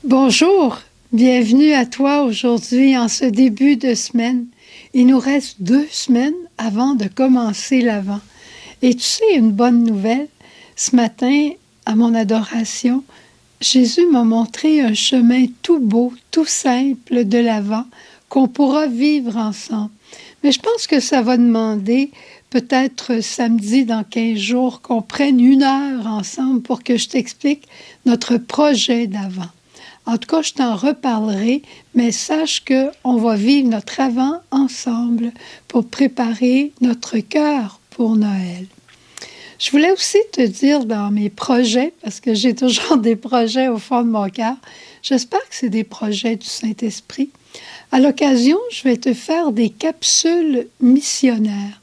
Bonjour, bienvenue à toi aujourd'hui en ce début de semaine. Il nous reste 2 semaines avant de commencer l'Avent. Et tu sais, une bonne nouvelle, ce matin, à mon adoration, Jésus m'a montré un chemin tout beau, tout simple de l'Avent qu'on pourra vivre ensemble. Mais je pense que ça va demander peut-être samedi dans 15 jours qu'on prenne 1 heure ensemble pour que je t'explique notre projet d'Avent. En tout cas, je t'en reparlerai, mais sache qu'on va vivre notre Avent ensemble pour préparer notre cœur pour Noël. Je voulais aussi te dire dans mes projets, parce que j'ai toujours des projets au fond de mon cœur, j'espère que c'est des projets du Saint-Esprit. À l'occasion, je vais te faire des capsules missionnaires,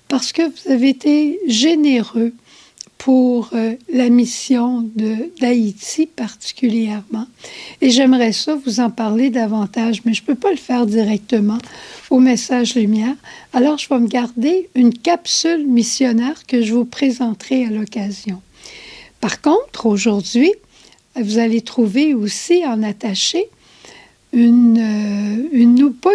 parce que vous avez été généreux pour la mission d'Haïti particulièrement. Et j'aimerais ça vous en parler davantage, mais je ne peux pas le faire directement au Message Lumière. Alors, je vais me garder une capsule missionnaire que je vous présenterai à l'occasion. Par contre, aujourd'hui, vous allez trouver aussi en attaché pas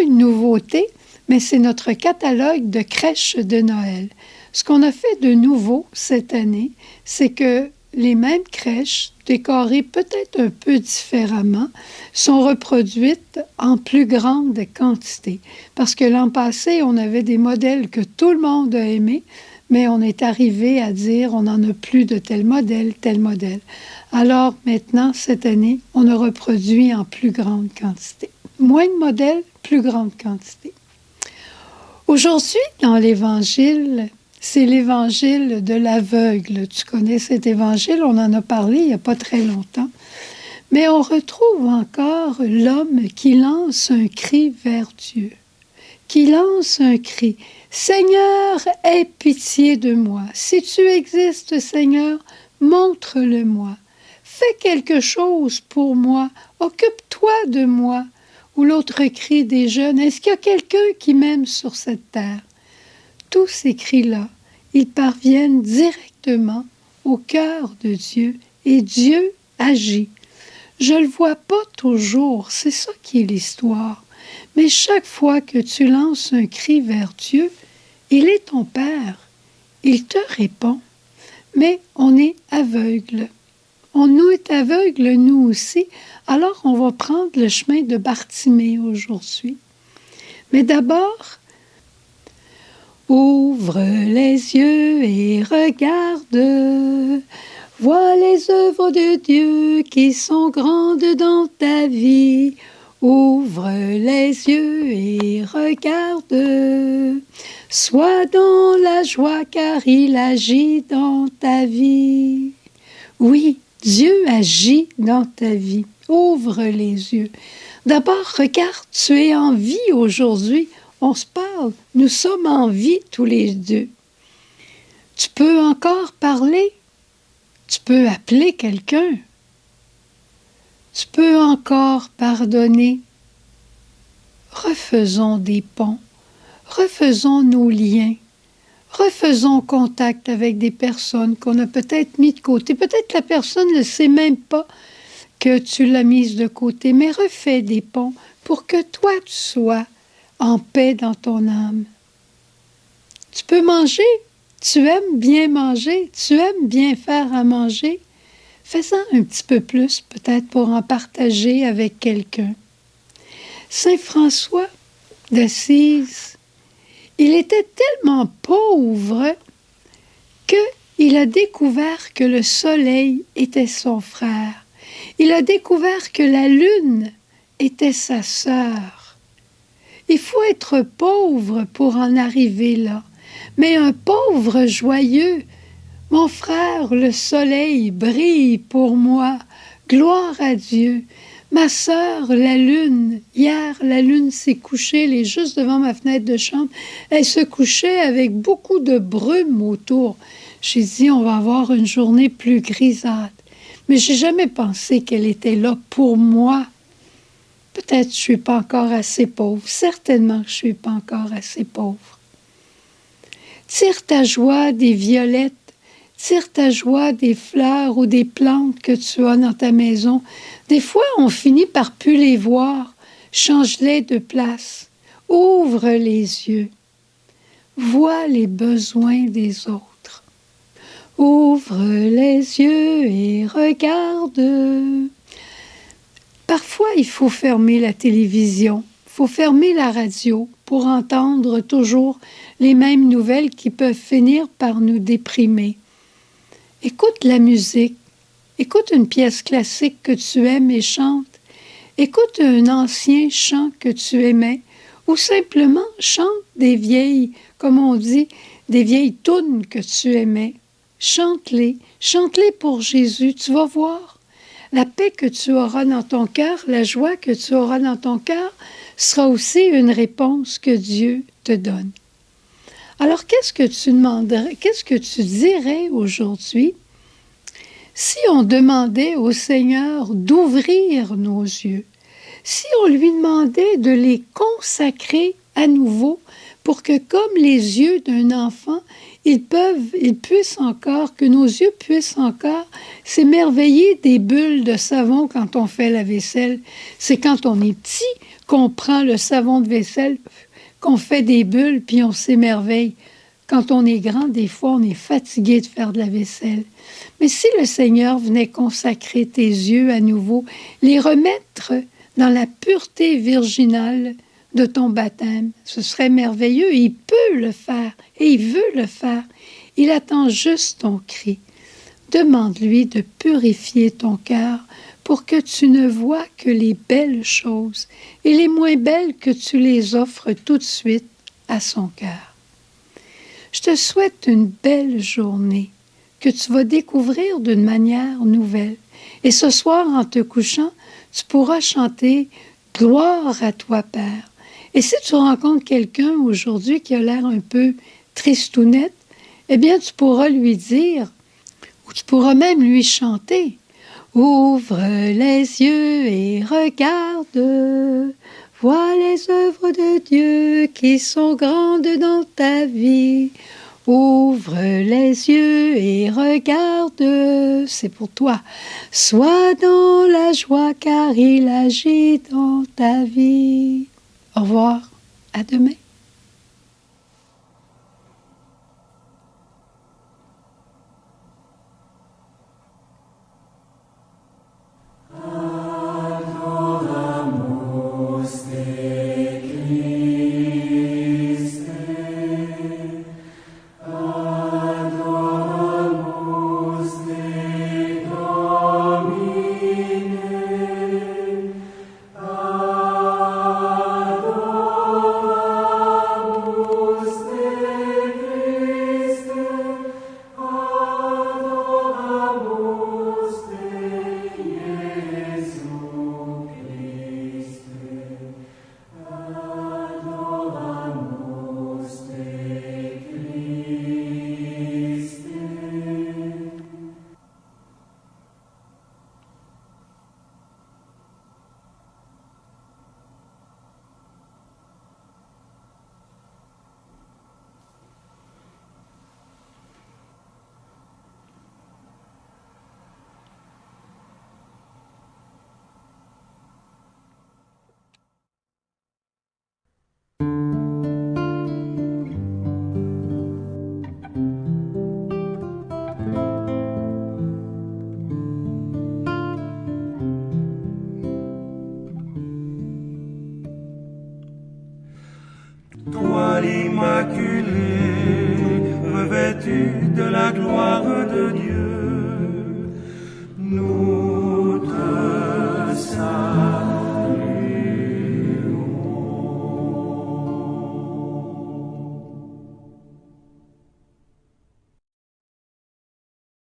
une nouveauté, mais c'est notre catalogue de crèches de Noël. Ce qu'on a fait de nouveau cette année, c'est que les mêmes crèches, décorées peut-être un peu différemment, sont reproduites en plus grande quantité. Parce que l'an passé, on avait des modèles que tout le monde a aimés, mais on est arrivé à dire on n'en a plus de tel modèle, tel modèle. Alors maintenant, cette année, on a reproduit en plus grande quantité. Moins de modèles, plus grande quantité. Aujourd'hui, dans l'Évangile, c'est l'évangile de l'aveugle. Tu connais cet évangile, on en a parlé il n'y a pas très longtemps. Mais on retrouve encore l'homme qui lance un cri vers Dieu, qui lance un cri. « Seigneur, aie pitié de moi. Si tu existes, Seigneur, montre-le-moi. Fais quelque chose pour moi. Occupe-toi de moi. » Ou l'autre cri des jeunes, « Est-ce qu'il y a quelqu'un qui m'aime sur cette terre? » Tous ces cris-là, ils parviennent directement au cœur de Dieu et Dieu agit. Je ne le vois pas toujours, c'est ça qui est l'histoire. Mais chaque fois que tu lances un cri vers Dieu, il est ton Père, il te répond. Mais on est aveugle. On est aveugle nous aussi, alors on va prendre le chemin de Bartimée aujourd'hui. Mais d'abord, ouvre les yeux et regarde, vois les œuvres de Dieu qui sont grandes dans ta vie. Ouvre les yeux et regarde, sois dans la joie car il agit dans ta vie. Oui, Dieu agit dans ta vie. Ouvre les yeux. D'abord, regarde, tu es en vie aujourd'hui. On se parle, nous sommes en vie tous les deux. Tu peux encore parler, tu peux appeler quelqu'un, tu peux encore pardonner. Refaisons des ponts, refaisons nos liens, refaisons contact avec des personnes qu'on a peut-être mis de côté. Peut-être la personne ne sait même pas que tu l'as mise de côté, mais refais des ponts pour que toi tu sois en paix dans ton âme. Tu peux manger, tu aimes bien manger, tu aimes bien faire à manger. Fais-en un petit peu plus, peut-être pour en partager avec quelqu'un. Saint François d'Assise, il était tellement pauvre qu'il a découvert que le soleil était son frère. Il a découvert que la lune était sa sœur. Il faut être pauvre pour en arriver là. Mais un pauvre joyeux, mon frère, le soleil brille pour moi, gloire à Dieu. Ma sœur, la lune, hier, la lune s'est couchée, elle est juste devant ma fenêtre de chambre. Elle se couchait avec beaucoup de brume autour. J'ai dit, on va avoir une journée plus grisâtre. Mais j'ai jamais pensé qu'elle était là pour moi. Peut-être que je suis pas encore assez pauvre. Certainement que je suis pas encore assez pauvre. Tire ta joie des violettes, Tire ta joie des fleurs ou des plantes que tu as dans ta maison. Des fois, on finit par plus les voir. Change-les de place. Ouvre les yeux. Vois les besoins des autres. Ouvre les yeux et regarde. Parfois, il faut fermer la télévision, il faut fermer la radio pour entendre toujours les mêmes nouvelles qui peuvent finir par nous déprimer. Écoute la musique, écoute une pièce classique que tu aimes et chante, écoute un ancien chant que tu aimais, ou simplement chante des vieilles, comme on dit, des vieilles tounes que tu aimais. Chante-les pour Jésus, tu vas voir. La paix que tu auras dans ton cœur, la joie que tu auras dans ton cœur, sera aussi une réponse que Dieu te donne. Alors, qu'est-ce que tu demanderais, qu'est-ce que tu dirais aujourd'hui si on demandait au Seigneur d'ouvrir nos yeux, si on lui demandait de les consacrer à nouveau pour que, comme les yeux d'un enfant, que nos yeux puissent encore s'émerveiller des bulles de savon quand on fait la vaisselle. C'est quand on est petit qu'on prend le savon de vaisselle, qu'on fait des bulles, puis on s'émerveille. Quand on est grand, des fois, on est fatigué de faire de la vaisselle. Mais si le Seigneur venait consacrer tes yeux à nouveau, les remettre dans la pureté virginale de ton baptême, ce serait merveilleux. Il peut le faire et il veut le faire. Il attend juste ton cri. Demande-lui de purifier ton cœur pour que tu ne vois que les belles choses et les moins belles que tu les offres tout de suite à son cœur. Je te souhaite une belle journée que tu vas découvrir d'une manière nouvelle. Et ce soir, en te couchant, tu pourras chanter « Gloire à toi, Père ». Et si tu rencontres quelqu'un aujourd'hui qui a l'air un peu tristounette, eh bien, tu pourras lui dire, ou tu pourras même lui chanter « Ouvre les yeux et regarde, vois les œuvres de Dieu qui sont grandes dans ta vie. Ouvre les yeux et regarde, c'est pour toi. Sois dans la joie car il agit dans ta vie. » Au revoir, à demain. Toi l'Immaculée, revêtue de la gloire de Dieu,